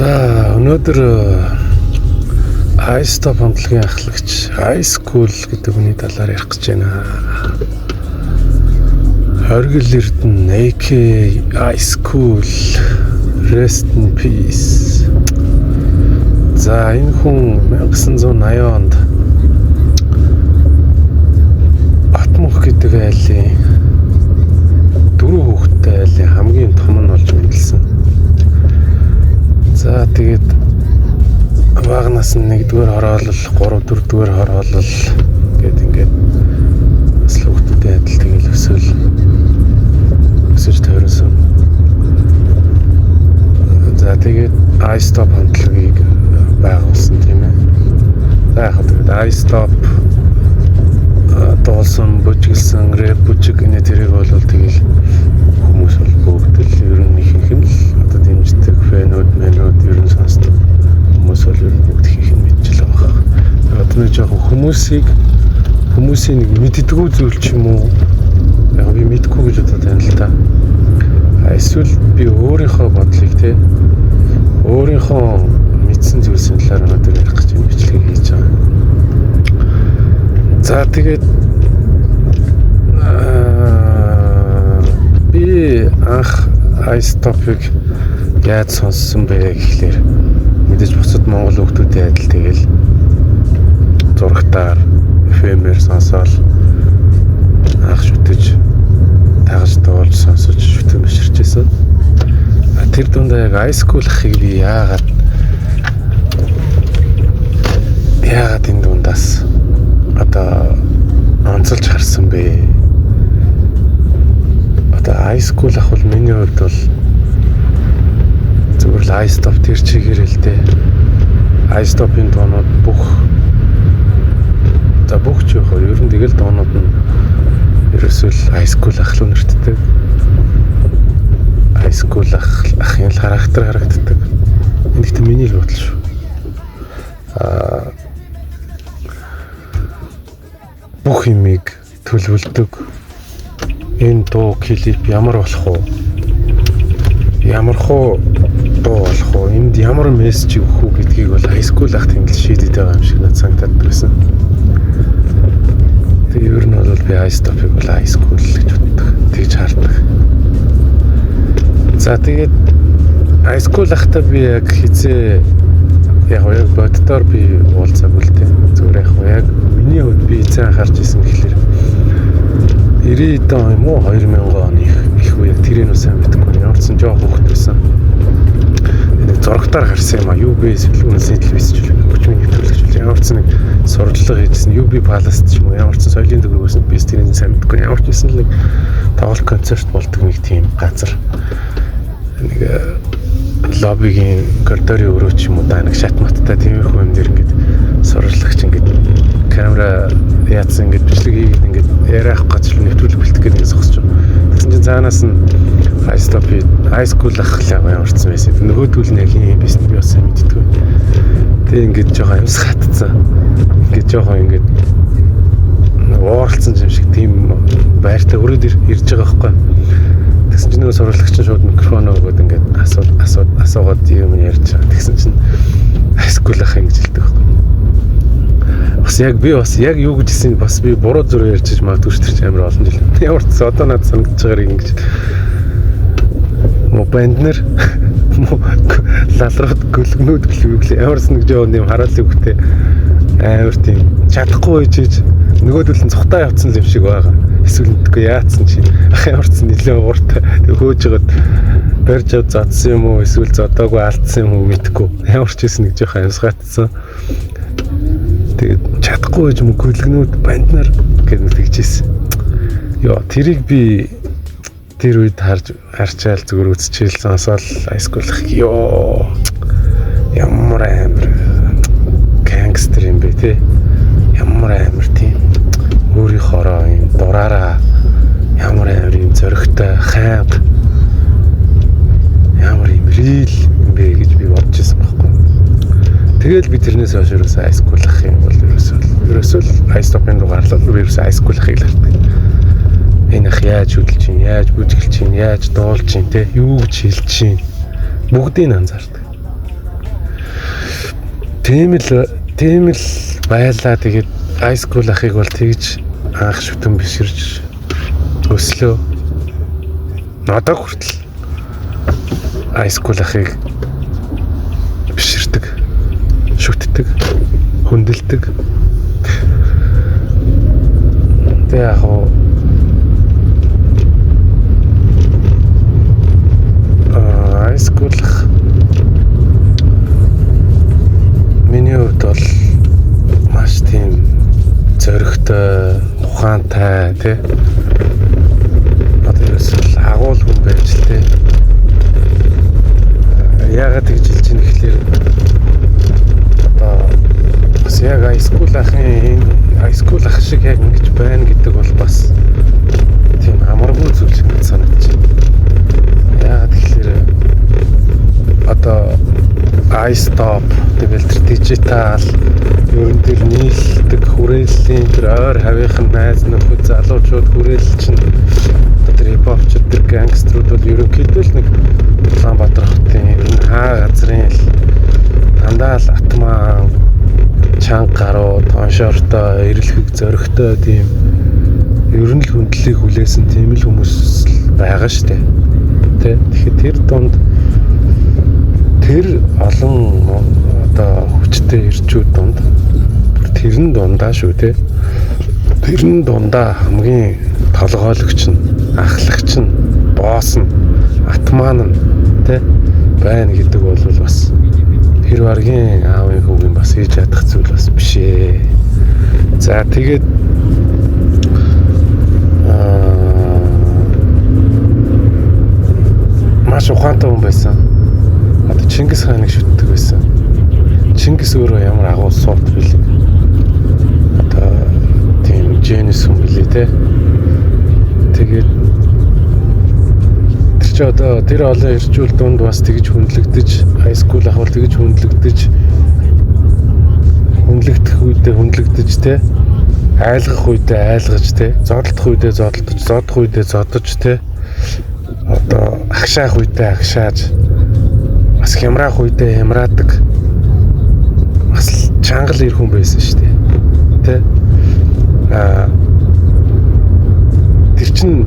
За өнөөдөр iStop хамтлагийн ахлагч iSchool гэдэг үний талаар ярих гэж байна. Хоригл Эрдэнэ AK iSchool Rest in Peace. За энэ хүн 1980 онд Батмунх гэдэг айлын 4 хүүхэдтэй айлын хамгийн том нь болж мэдлсэн. За тэгээд багнаас нь 1-р хороолол, 3-4-р хороолол гэдэг ингээд бас л хүүхдүүдтэй адил тэгэл өсөж тойрсон. За тэгээд iStop хамтлагийг байгуулсан тийм ээ. За яг тэгээд iStop дуулсан, бүжиглсэн, рэп бүжиг гэнэ тэрийг бол тэгэл хүмүүс бол бүгд л ер нь их юм л одоо дэмждэг фэнүүд ер нь сонсдог хүмүүс бол ер нь бүгд хийх юм мэдчихэл байгаа. Одоо нэг жоохон хүмүүсийн нэг мэддэггүй зүйл ч юм уу яг би мэдгүй гэж бодоод байна л та. Эсвэл би өөрийнхөө бодлыг те өөрийнхөө мэдсэн зүйлсийн талаар өнөөдөр ярих гэж юм бичлэг хийж байгаа. За тэгээд би анх iStop-ыг яаж сонссон бэ гэхлээр мэдээж бусад монгол хүүхдүүдийн адил тэгэл зурагтаар FM-ээр сонсоол анх шүтэж тагж дуулж сонсож шүтэн биширч байсан. Тэр дунд яг iSchool ахыг би яагаад энэ дундаас одоо онцолж харсан бэ? Одоо iSchool ах бол миний хувьд бол зүгээр л iStop тэр чигээр л дээ. iStop-ын дуунууд бүх ч яг ер нь тэгэл дуунууд нь ерөөсөө л iSchool ах л үнэртдэг. iSchool ахын л харагддаг. Энэ ихтэй миний л бодол шүү. Бүх юмыг төлөвлөдөг. Энэ дуу клип ямар болох вэ? Ямар дуу болох вэ? Энд ямар мессеж өгөх үү гэдгийг бол iSchool ах тэндэл шийдэд байгаа юм шиг надад санагдаад байсан. Тэгээ ер нь бол би iStop-ыг бол iSchool гэж боддог. Тэгж хардаг. За тэгээд iSchool ахтай би яг хизээ яг боддоор би уулзаагүй л дээ. Зүгээр яг миний хувьд би эзэн анхаарч ирсэн гэхэлэр 90 он юм уу 2000 оны их үе тэрийг сайн мэдэхгүй ямар ч сан жоох хөвгт байсан. Нэг зурагтаар харсан юм а UB сэлгүүнээс телевизч хүчмийн нэвтрүүлэгч ямар ч нэг сурвалжлага хийжсэн UB Palace ч юм уу ямар ч соёлын төгрөгөөс би тэрийг сайн мэдэхгүй ямар ч байсан л тоглолт концерт болдог нэг тийм газар нэг лоббигийн коридорын өрөө ч юм уу да нэг шатматтай тиймэрхүү юм дээр ингээд сурвалжлагч ингээд камера яатсан ингээд бичлэг хийгээд ингээд яриах гэж нэвтрүүлэг бэлтгэх гэдэг нь зогсож байгаа. Тэгсэн чинь цаанаас нь iSchool ахлаа ямарчсан байсан. Нөгөөдгөл нь яг юм биш би бас мэддэггүй. Тэг ингээд жоохон амьсгал хатцсан. Ингээд жоохон ингээд ууралцсан юм шиг тийм байртай өрөөд ирж байгаа байхгүй. Тэгсэн чинь нөгөө сурвалжлагч нь шууд микрофон өгөөд ингээд асуугаад юм ярьж байгаа. Тэгсэн чинь iSchool ах ингэж хэлдэг байхгүй. Би бас яг юу гэж хэлсэн бас би буруу зүрх ярьж магадгүй шүү дээ амар олон жил. Ямар ч одоо надад санагдаж байгаа юм ингэж банднер лалрууд гөлгнүүд ямар ч нэг жоо юм хараалын хөвтэй амар тийм чадахгүй байж нөгөөдөл нь цухтаа явцсан юм шиг байгаа. Эсвэл мэдгүй яатсан чи ямар ч нэлээд ууртай тэг хөөж жагаад барьж ав задсан юм уу эсвэл зодоогүй алдсан юм уу мэдгүй. Ямар ч хэсэг нэг жоохон амьсгатсан. Тэгээд чадахгүй байж мөнгөлгнүүд банднаар гэдэг тэгжсэн. Йоо тэрийг би тэр үед харчаал зүгээр үзчихэл сонсоол iSchool ах ёо ямар амар гангстер юм бэ те ямар амар тийм өөрийнхоороо юм дураараа ямар амар юм зөрөгтэй хайг ямар юм рил юм бэ гэж би бодож байсан байхгүй. Тэгэл би тэрнээс хойш ерөөсөө iSchool ах юм бол ерөөсөө iStop-ын дугаарлал ерөөсөө iSchool ахыг л хардаг. Энэ ах яаж хөдөлж чинь, яаж бүжиглж чинь, яаж дуулж чинь те юу гэж хэлж чинь бүгдийг анзаардаг. Тийм л байлаа. Тэгээд high school ахыг бол тэгж анх шүтэн биширж өслөө. Одоо хүртэл high school ахыг биширдэг, шүтдэг, хүндэлдэг. Тэгээ яг high school миний хувьд бол маш тийм зөрөгтэй, ухаантай тий. Одоо ерөөсөө агуул хүн байж л тий. Яагаад тэгж хэлж ийм гэхлээр одоо бас яг high school ах шиг яг ингэж байна гэдэг бол бас тийм амаргүй зүйл шиг санагдаж байна. Яагаад тэгэхээр одоо iStop тэгэл тэр дижитал ерөн тэр нийлдэг хүрээллийн тэр ойр хавийнхан найз нөхөд залуучууд хүрээлэл чинь одоо тэр хипхопчд тэр гангструуд бол ерөнхийдөө л нэг Улаанбаатар хотын ер нь хаа газрын л дандаа л атмаа чанга гаруу тоншортой эрэлхэг зөрөгтэй тийм ер нь л хүндлэлийг хүлээсэн тийм л хүмүүс байгаа штэ. Тэ тэгэхээр тэр донд тэр олон одоо хүчтэй ирчүүд донд тэрэн дундаа шүү те. Тэрэн дундаа хамгийн толгойлогч нь, ахлагч нь, босс нь, атман нь те байна гэдэг бол бас тэр баргийн аавын хүүгийн бас хийж ядах зүйл бас биш ээ. За тэгээд маш ухаантай хүн байсан. Одоо Чингис хааныг шүтдэг байсан. Чингис өөрөө ямар агуу суут билэг. Одоо тийм гениус хүн билээ те. Тэгээд тэр чи одоо тэр олон ирчүүл дунд бас тэгж хүндлэгдэж, high school ах бол тэгж хүндлэгдэж хүндлэгдэж те. Айлгах үедээ айлгаж те. Зодтолдох үедээ зодтолдож, зодох үедээ зодож те. Одоо агшаах үедээ агшааж бас хямраах үедээ хямраадаг бас чангал ир хүн байсан шүү дээ. Тэ? Тэр чин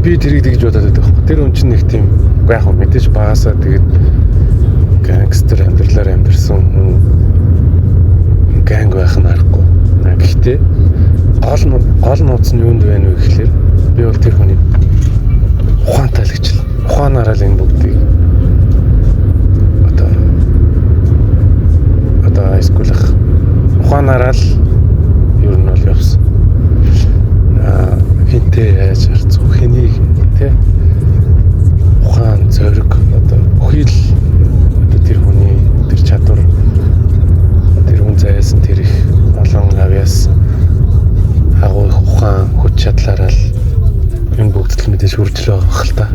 би тэрийг тэгж бодоод байдаг байхгүй. Тэр хүн чинь нэг тийм яг хөө мэдээж багасаа тэгээд гангстер амьдралаар амьдэрсэн хүн ганг байх нь аргагүй. Гэхдээ гол нууц нь юунд байна вэ гэхлээр би бол тэр хүний ухаантай л гэж л ухаанаараа л энэ бүгдийг одоо high school ах ухаанаараа л ер нь бол явсан. Хинтээ яаж харцгүй хэнийг те ухаан зориг одоо бүхий л одоо тэр хүний тэр чадвар тэр хүн заяасан тэр их олон авьяас агуу ухаан хүч чадлаараа л энэ бүгд л мэдээж үржил байгаа хэл та.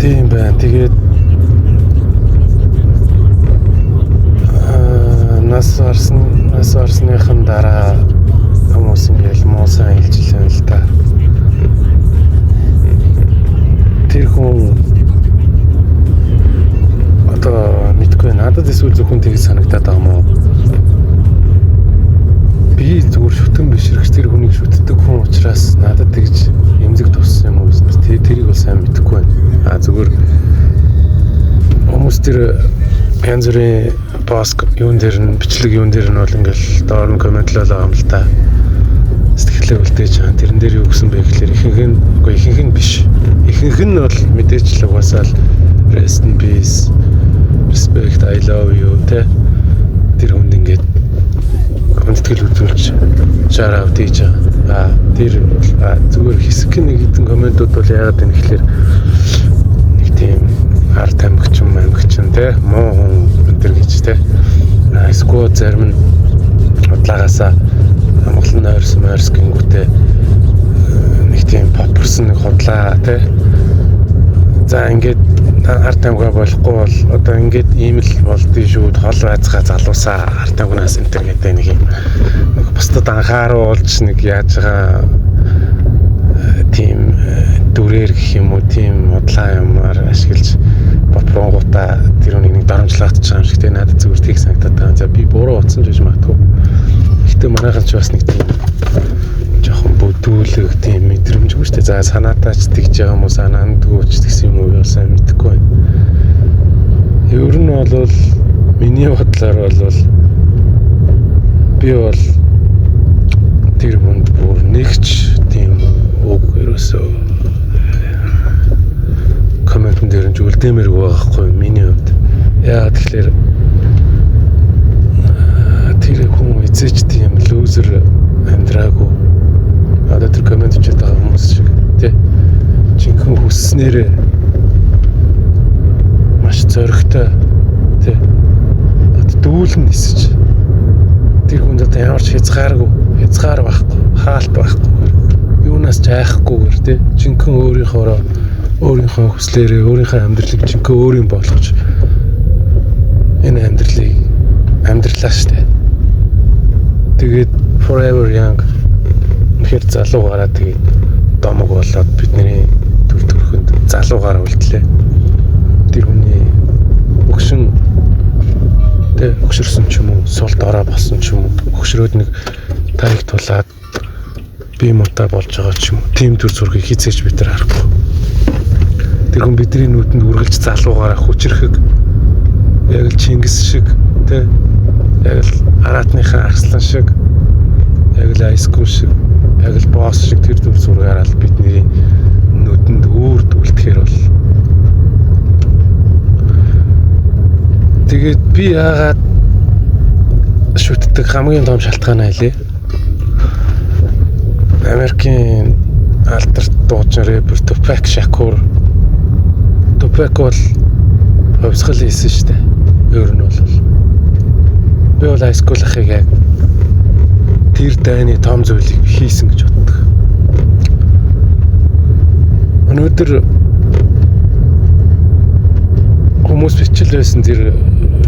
Тийм байна. Тэгээд нас орсныхан дараа хүмүүс ингээл муусан илжилэн л та. Тэр хүн одоо мэдгүй надад эсвэл зөвхөн тэгж санагдаад байгаа юм уу? Би зүгээр шүтэн бишрэгч тэр хүнийг шүтдэг хүн учраас надад тэгж эмзэг туссан юм уу гэсэн. Тэрийг бол сайн мэдэхгүй байна. Зүгээр хүмүүс тэр янз бүрийн пост юун дээр нь бичлэг юун дээр нь бол ингээл доор нь комментлол байгаа юм л та. Сэтгэлээ үлдээж байгаа. Тэрэн дээр юу гэсэн бэ гэхээр ихэнх нь биш. Ихэнх нь бол мэдээж л угаасаа л rest in peace, respect, I love you тэ тэр хүнд ингээд хүндэтгэл үзүүлж shout out хийж байгаа. Тэр зүгээр хэсэг нэг хэдэн комментууд бол яагаад вэ гэхээр нэг тийм арт амигчин те муу хүн өнтер гэж те эсвэл зарим нь удлагаасаа Монголын ойрс гингүүтээ нэг тийм попперсон нэг худлаа те за ингээд арт амигаа болохгүй бол одоо ингээд ийм л болдгийг шүү хол байцгаа залуусаа арт амигнаас энтер гэдэг нэг юм бусдад анхааруулж нэг яаж байгаа тийм дүрээр гэх юм уу тийм удлаа юмар ашиглаж бодроонгуудаа тэр үнийг дарамжлаад байгаа юм шиг те надад зүгээр тийг санагдаад байгаа. За би буруу утсан ч гэж магадгүй. Гэхдээ манайхан ч бас нэг тийм жоохон бүдүүлэг тийм мэдрэмжгүй шүү дээ. За санаатаач тэгж байгаа юм уу санаандгүйч тэгсэн юм уу юу сайн мэдэхгүй байна. Ер нь бол миний бодлоор бол би бол тэр хүнд бүр нэгч тийм үг ерөөсөө комментэн дээр нь үлдээмэргүй байхгүй миний хувьд. Яа тэгэхээр тэр хүн эзэж тийм лузер амьдраагүй. Одоо тэр коммент хийж байгаа хүмүүс шиг тий. Жинхэнэ хүсснээр маш зоригтой тий. Одоо дүүлэн нисэж тэр хүнд одоо ямар ч хязгаар байхгүй, хаалт байхгүй. Юунаас ч айхгүйгээр тий. Жинхэнэ өөрийнхөө хүслээрээ өөрийнхөө амьдралыг жинхэнэ өөрийн болгож энэ амьдралаа штэ. Тэгээд forever young үнэхээр залуугаараа тэгээд домог болоод бидний төр төрхөнд залуугаараа үлдлээ. Тэр хүний өгшөрсөн ч юм уу, сул дорой болсон ч юм уу, өгшрөөд нэг тайг тулаад бие мутаа болж байгаа ч юм уу. Тим төр зургийг хизээч бид нар харахгүй. Тэр хүн бидний нүдэнд үргэлж залуугаараа хүчрэхэг яг л Чингис шиг тий яг л Аратныхаа Арслан шиг яг л Айскул шиг яг л босс шиг тэр төр зургаараа л бидний нүдэнд өөрт үлдэхээр бол тэгээд би яагаад шүтдэг хамгийн том шалтгаан айлээ. Америкийн алдарт дуучин рэпер Tupac Shakur бол хувьсгал хийсэн шүү дээ. Өөр нь бол би бол Айскул ахыг яг тэр дайны том зүйлийг хийсэн гэж боддог. Өнөөдөр хүмүүс бичил байсан тэр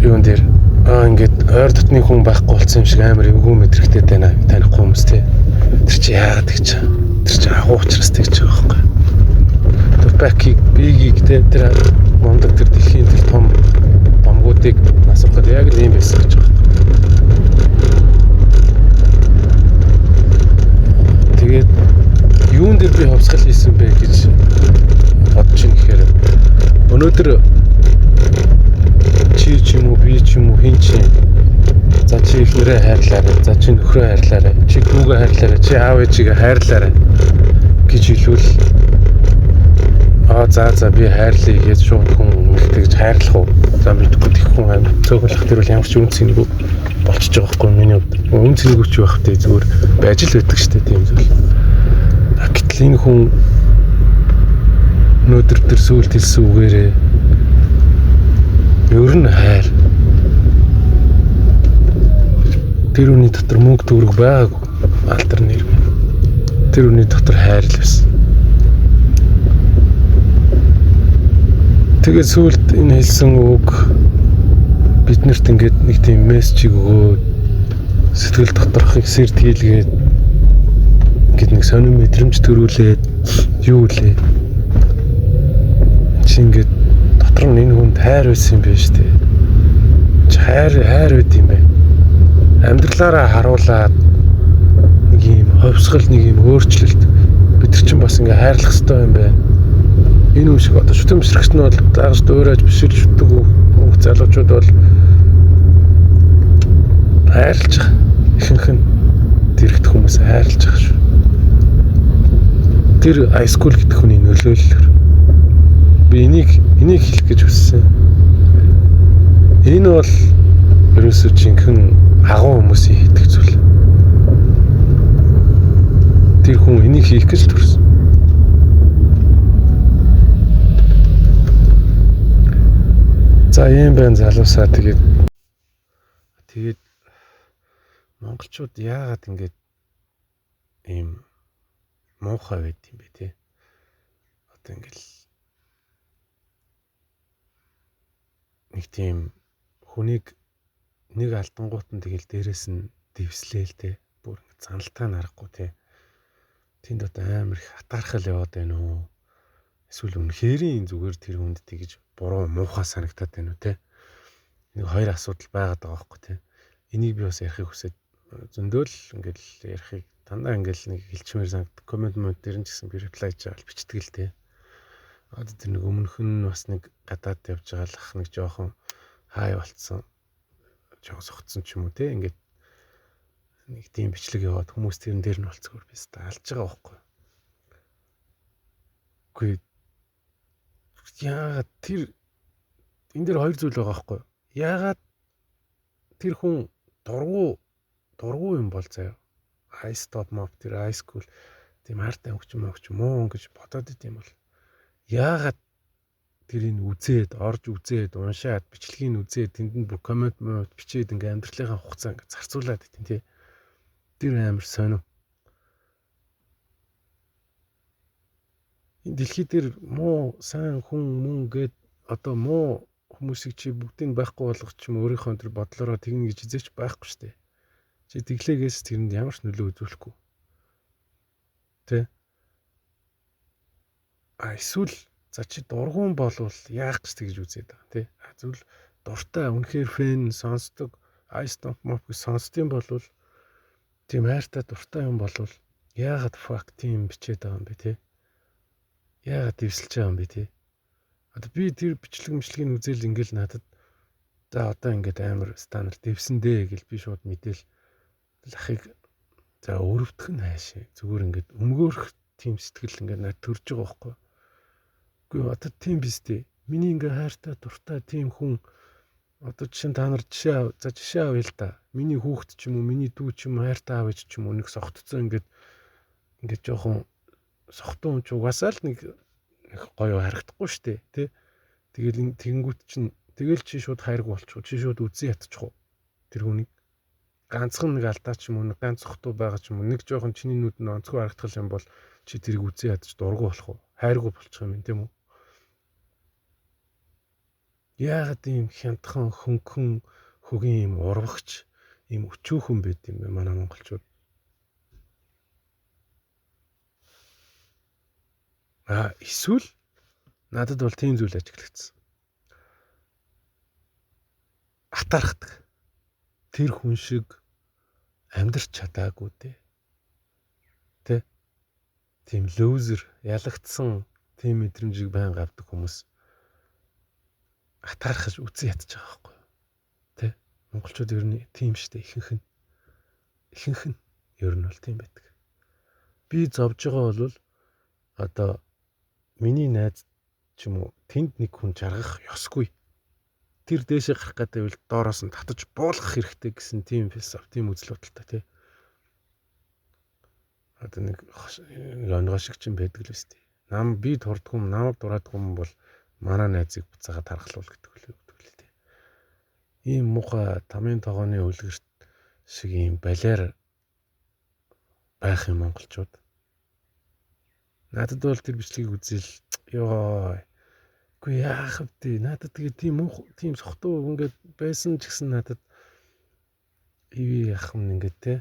юун дээр ингээд ойр дотны хүн байхгүй болсон юм шиг амар эвгүй мэдрэгтэй байна танихгүй хүмүүс тий. Тэр чи яагаад гэж тэр чи агуу учраас тэгж байгаа байхгүй. Tupac-ийг бигийг тий тэр мондөг тэр дэлхийн тэр том бомгуудыг насахад яг л юм байсан гэж байгаа. Тэгээд юун дээр би хувьсгал хийсэн бэ гэж бодож ин гэхээр өнөөдөр чи ч юм уу би ч юм уу хин чи за чи ихнэрээ хайрлаарай, за чи нөхрөө хайрлаарай, чи дүүгээ хайрлаарай, чи аав ээжигээ хайрлаарай гэж хэлвэл за би хайрлая гэж шууд хүн тэгж хайрлах уу? За мэдгүй тех хүн амьд цөөхөлөх тэр бол ямар ч үн цэнэгүй болчихж байгаа байхгүй миний хувьд. Үн цэнэгүй ч байх тий зүгээр байж л байдаг штэ тийм зүйл. Гэтэл энэ хүн өнөөдөр тэр сүулт хэлсэн үгээрээ ер нь хайр тэр үний дотор мөнгө төгрөг байгаагүй алдар нэр тэр үний дотор хайр л байсан. Тэгээд сүулт энэ хэлсэн үг биднэрт ингээд нэг тийм мессежийг өгөөд сэтгэл доторх ихсэр тгийлгээд ингээд нэг сонир мэдрэмж төрүүлээд юу лээ чи ингээд дотор нь энэ хүнд хайр байсан юм биш үү? Чи хайр байд юм бэ? Амьдралаараа харуулад нэг юм хувьсгал нэг юм өөрчлөлт бид нар чинь бас ингээ хайрлах хэрэгтэй юм байна. Энэ юм шиг одоо шүтэн бишрэгч нь бол даагч өөрөөж бишрэл шүтдэг бүх залуучууд бол хайрлаж байгаа. Ихэнх нь дэрэгт хүмүүс хайрлаж байгаа шүү. Тэр Айскул гэдэг хүний нөлөөллөөр би энийг хэлэх гэж хүссэн. Энэ бол ерөөсөө жинхэнэ агуу хүмүүсийн хийдэг зүйл. Тэр хүн энийг хийх гэж төрсөн. За юм байна залуусаа тэгээд монголчууд яагаад ингэж ийм муухай байд юм бэ те? Одоо ингээл нэг тийм хүнийг нэг алдангуут нь тэгэл дээрэс нь дэвслээл те. Бүр ингэ заналтаа нарахгүй те. Тэнд одоо амар их хатаархал яваад байна уу? Эсвэл үнэхэрийн зүгээр тэр хүнд тэгж буруу муухай санагтаад байна уу те? Нэг хоёр асуудал байгаад байгаа байхгүй те. Энийг би бас ярихыг хүсээд зөндөөл ингээл ярихыг дандаа ингээл нэг хэлчмээр санагд коммент дээр нь ч гэсэн би реплай хийж байгаа л бичдэг л те. Тэр нэг өмнөх нь бас нэг гадаад явж байгаа л ах нэг жоохон хай болцсон. Жоохон согтсон ч юм уу те. Ингээд нэг тийм бичлэг яваад хүмүүс тэрэн дээр нь болцгоор бис та алж байгаа байхгүй. Үгүй яагаад тэр энэ дээр хоёр зүйл байгаа байхгүй. Яагаад тэр хүн дургу юм бол заяа. I stop mob тэр high school тийм хартай өгч муу гэж бодоод идэм бол яагаад тэрийг үзээд орж үзээд уншаад бичлэгийг үзээд тэнд нь бүр коммент бичээд ингээ амьдралынхаа хугацаа ингээ зарцуулаад идэв тий. Тэр амар сонио. Энэ дэлхий дээр муу сайн хүн мөн гээд одоо муу хүмүүсийг чи бүгдийг байхгүй болгох ч юм өөрийнхөө тэр бодлороо тэгнэ гэж хизээч байхгүй штэ. Чи тэглээгээс тэрэнд ямар ч нөлөө үзүүлэхгүй. Тэ? Эсвэл за чи дургуун болвол яах гэж тэгж үзээд байгаа тий. Зүйл дуртай үнэхээр фэн сонсдог ice stomp mob гэж сонсдсон болвол тийм хайртай дуртай юм болвол яагаад fuck тийм бичээд байгаа юм бэ те? Яагаад дэвсэлж байгаа юм бэ те? Одоо би тэр бичлэгийг үзэл ингээл надад за одоо ингээд амар стандарт дэвсэндээ гэл би шууд мэдээл ахыг за өрөвдөх нь хаашаа зүгээр ингээд өмгөөрөх тийм сэтгэл ингээд надад төрж байгаа байхгүй. Үгүй одоо тийм биз дээ. Миний ингээд хайртай дуртай тийм хүн одоо жишээ та нар жишээ авъя л да. Миний хүүхэд ч юм уу, миний дүү ч юм уу, хайртай аав ч юм уу нэг согтцсон ингээд жоохон сохтун ч угаасаа л нэг гоё харагдахгүй штэ тий. Тэгэл тэгэнгүүт чинь тэгэл чи шууд хайрг болчихоо. Чи шууд үзэн ятчих уу. Тэр хүнийг ганцхан нэг алдаа ч юм уу, нэг ганц сохтуу байгаа ч юм уу, нэг жоохон чиний нүд нь онцгой харагдах юм бол чи тэрийг үзэн ядаж дургу болох уу? Хайргу болчих юм тийм үү? Яагаад ийм хянтхан хөнгөн хөгийн ийм урвагч ийм өчүүхэн байд юм бэ манай монголчууд. Эсвэл надад бол тийм зүйл ажиглагдсан. Атархдаг. Тэр хүн шиг амьдрч чадаагүй дээ. Тэ? Тийм лүүзер, ялагдсан тийм мэдрэмжийг байнга авдаг хүмүүс атархаж үзэн ядчих байгаа байхгүй юу? Тэ? Монголчууд ер нь тийм штэ ихэнх нь ер нь бол тийм байдаг. Би зовж байгаа бол одоо миний найз ч юм уу тэнд нэг хүн жаргах ёсгүй. Тэр дээшээ гарах гэдэг бол доороос нь татаж буулгах хэрэгтэй гэсэн тийм философи, тийм үзэл бодолтой тий. Одоо нэг онгоо шиг ч юм байдаг л үстэй. Би дурддаг юм, намайг дураадаг юм бол манай найзыг буцаагаад тархалуул гэдэг л тий. Ийм муухай тамийн тогооны үлгэрт шиг ийм балиар байх юм монголчууд. Надад бол тэр бичлэгийг үзэл ёо. Үгүй яах вэ? Надад тэгээ тийм сохтуу ингээд байсан ч гэсэн надад яах юм ингээд те.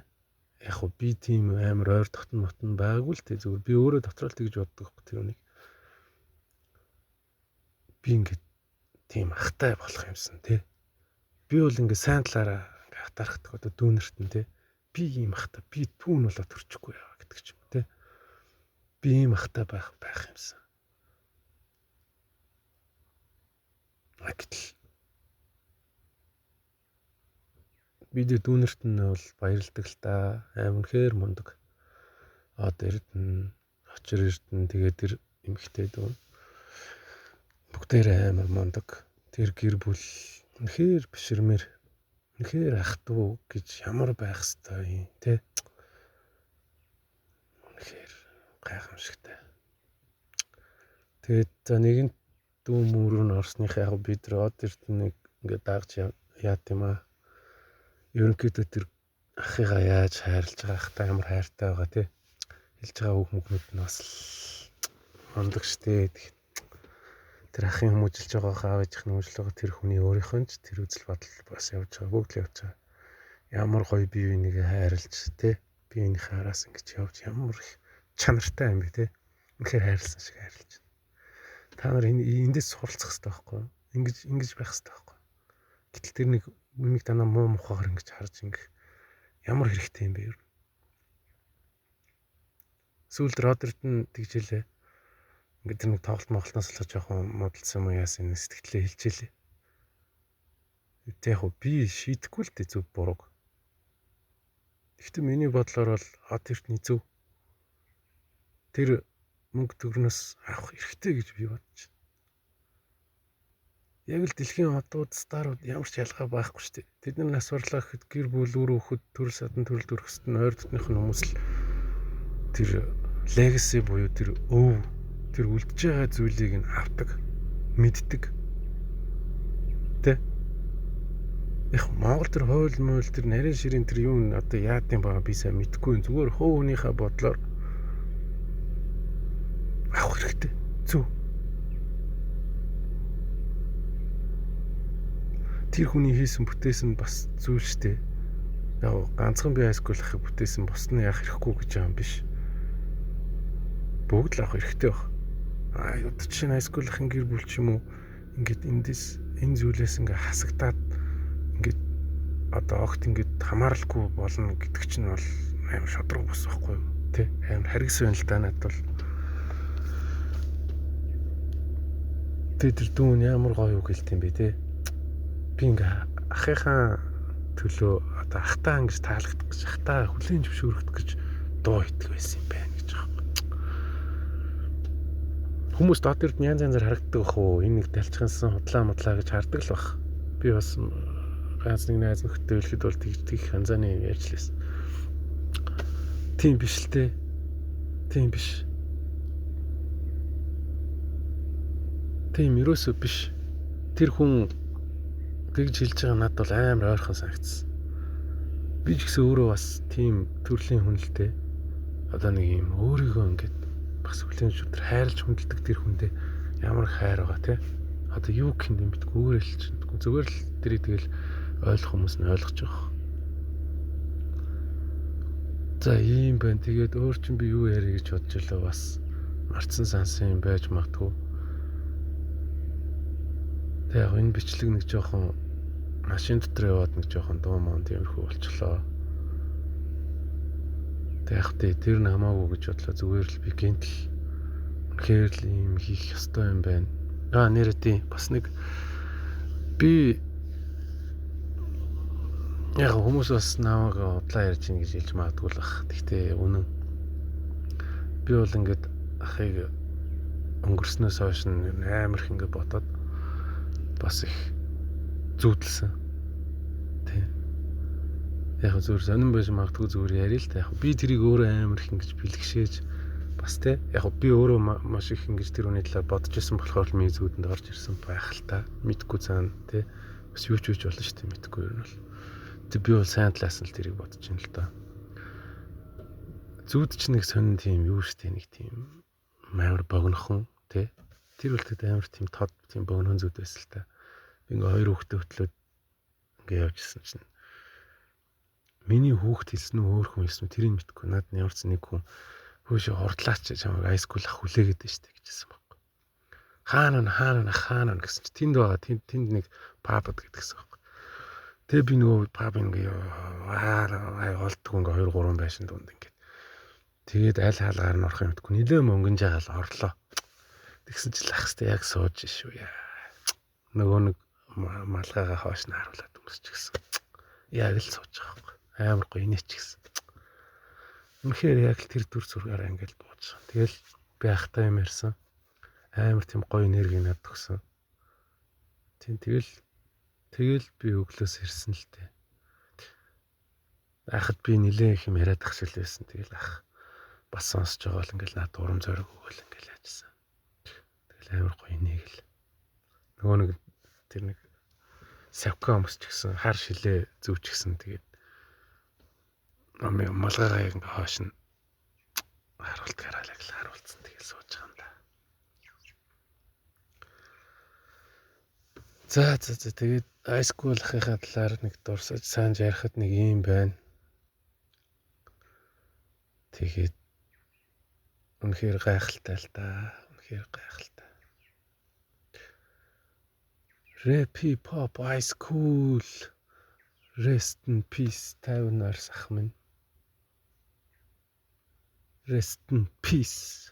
Яг уу би тийм амар ойр дотн байгаагүй л те. Зүгээр би өөрөө дотроо л тэгж боддог хөөх тэр үнийг. Би ингээд тийм ахтай болох юмсан те. Би бол ингээд сайн талаараа ингээд хатаархдаг одоо дүүнерт нь те. Би ийм ахтай, би түүн болоод төрчихгүй яа гэдэг ч юм те. Би ийм ахтай байх юмсан. Гэтэл бид дүүнерт нь бол баярлдаг л та. Амархээр мундаг. Эрдэнэ, очир эрдэнэ тэгээд тэр эмэгтэй дүү бүгдээр амар мундаг. Тэр гэр бүл үнэхээр биширмэр, үнэхээр ах トゥ гэж ямар байх ёстой юм те. Үнэхээр гайхамшигтай. Тэгээд за нэгэн дүү мөрөөр нь орсных яг бид эрдэнэ ингээд дагж яат юм аа. Ерөнхийдөө тэр ахыгаа яаж хайрлаж байгаа хта ямар хайртай байгаа тий. Хэлж байгаа үг мөгнүүд нь бас мундаг штэ. Тэр ахын хүмүүжилж байгаа хаав ээжийн хүмүүжил байгаа тэр хүний өөрийнх нь ч тэр үзэл бодол бас явж байгаа бүгд л явж байгаа. Ямар гоё бие биенийг хайрлаж тий. Биенийхээ араас ингэж явж ямар их чанартай юм бэ тий. Үнэхээр хайрлсан шиг хайрлаж байна. Та нар эндээс суралцах хэрэгтэй байхгүй юу? Ингэж байх хэрэгтэй байхгүй юу? Гэтэл тэр нэг үнийг танаа муу мухагаар ингэж харж ингэх ямар хэрэгтэй юм бэ юу? Сүүлд Родерт нь тэгжээлээ. Ингээд тэр нэг тоглолт моголтоос л жоохон модалсан юм яасан сэтгэлээ хэлжээлээ. Тэг яг би шийдэхгүй л дээ зөв бурууг. Гэхдээ миний бодлоор бол Родертны зөв. Тэр мөнгө төгрнөөс авах хэрэгтэй гэж би бодож байна. Яг л дэлхийн одууд старууд ямар ч ялгаа байхгүй шүү дээ. Тэд нар нас барлаа гэхэд гэр бүл үр хөхөд төрөл садан төрөл төрөхсөд нь ойр дотных нь хүмүүс л тэр legacy буюу тэр өв тэр үлдэж байгаа зүйлийг нь авдаг, мэддэг. Тэ? Яг Монгол тэр хууль мойл тэр нарийн ширийн тэр юм одоо яад юм баа би сайн мэдэхгүй. Зүгээр хуу хүнийхээ бодлоор авах хэрэгтэй. Зөв. Тэр хүний хийсэн бүтээсэн бас зүйл штэ. Яг ганцхан би хайскул ахыг бүтээсэн бос нь яах хэрэггүй гэж байгаа юм биш. Бүгд л авах хэрэгтэй баг. Одоо чинь хайскул ахын гэр бүл ч юм уу ингээд эндээс энэ зүйлээс ингээ хасагдаад ингээд одоо огт ингээд хамааралгүй болно гэдэг чинь бол амар шодрог бос байхгүй юу? Тэ? Амар харгас байна л да надад бол. Тэр дүүн ямар гоё юу гэлт юм бэ те? Би ингээ ахыхаа төлөө одоо ахтаа ингэж таалагдах гэж ахтаа хүлээн зөвшөөрөх гэж дуу идэг байсан юм байна гэж байгаа. Хүмүүс доторд янз янзаар харагддаг бах уу? Энэ нэг талчгансан худлаа гэж хардаг л бах. Би бас ганц нэг найз нөхдөд хэлэхэд бол тэгж ханзааны ярьжлээс. Тийм биш л те. Тийм биш. Тийм ерөөсөө биш. Тэр хүн тэгж хэлж байгаа надад бол амар ойрхон санагдсан. Би ч гэсэн өөрөө бас тийм төрлийн хүн л дээ. Одоо нэг юм өөрийгөө ингээд бас хүлэн шүтэр хайрлж хүндэлдэг тэр хүндээ ямар хайр байгаа те. Одоо юу гэх юм битгүү өөрөө л чинь зүгээр л тэрийг тэгэл ойлгох хүмүүс нь ойлгож байгаа. За ийм байна. Тэгээд өөр чинь би юу ярих гэж бодож байлаа бас марцсан сансан юм байж магадгүй. Тэг яг энэ бичлэг нэг жоохон машин дотор яваад нэг жоохон дуу мөн тиймэрхүү болчихлоо. Тэг яг тэр нь хамаагүй гэж бодлоо. Зүгээр л би гинтл үнэхээр л юм хийх ёстой юм байна. Нэрээ тийм бас нэг би яг хүмүүс бас намайг удлаа ярьж ийн гэж хэлж магадгүй л бах. Гэхдээ үнэн. Би бол ингээд ахыг өнгөрснөөс хойш амар их ингээд бодоод бас их зүудэлсэн. Тийм. Яг зүгээр сонирн байж магадгүй зүгээр яриа л та. Яг би тэрийг өөрөө амар их ингэж бэлгшээж бас те. Яг би өөрөө маш их ингэж тэр хүний талаар бодож ирсэн болохоор л миний зүудэнд орж ирсэн байх л та. Мэдхгүй цаана те. Бас юу ч болно шүү дээ мэдхгүй юм бол. Тэг би бол сайн талаас нь л тэрийг бодож ин л та. Зүуд ч нэг сонин тийм юу шүү дээ нэг тийм амар богинохон те. Тэр бол тэгээд амар тийм тод тийм богинохон зүуд байсан л та. Ингээ хоёр хүүхдээ хөтлөөд ингээ явжсэн чинь миний хүүхд хэлсэн үү өөр хүн хэлсэн үү тэрийг мэдэхгүй. Наад нь ямар ч нэг хүн хөөшө хордлаач чамайг айскул ах хүлээгээд байж тээ гэжсэн байхгүй. Хаана гэсэн чи тэнд байгаа тэнд нэг пабд гэдгсэн байхгүй. Тэгээ би нөгөө паб ингээ олдгүй ингээ 2 3 байшин дунд ингээ. Тэгээд аль хаалгаар нь орох юм гэдэггүй. Нилээ мөнгөн жагаал орлоо. Тэгсэн чи лахстай яг сууж шүү яа. Нөгөө нэг малгайгаа хоош нь харуулад өнгөрч гисэн. Яг л сууж байгаа байхгүй. Амар гоё инээч гисэн. Үнэхээр яг л тэр дүр зургаараа ингээл бууж. Тэгэл би ахтай юм ярьсан. Амар тийм гоё энерги надад өгсөн. Тийм тэгэл би өглөөс ирсэн л дээ. Ахад би нилээ их юм яриад ах шиг л байсан. Тэгэл ах бас сонсож байгаа бол ингээл над урам зориг өгөөл ингээл яажсан. Тэгэл амар гоё инээгэл. Нөгөө нэг тэр нэг савка өмсч гисэн хар шилээ зүүч гисэн тэгээд малгайгаа ингээ хоош нь харуулцсан тэгэл сууж байгаа юм да. За тэгээд айскул ахыхаа талаар нэг дурсаж сайн ярихад нэг юм байна. Тэгээд үнэхээр гайхалтай л да. Үнэхээр гайхалтай. Rap hip hop high school. Rest in peace 50 нар сах минь. Rest in peace.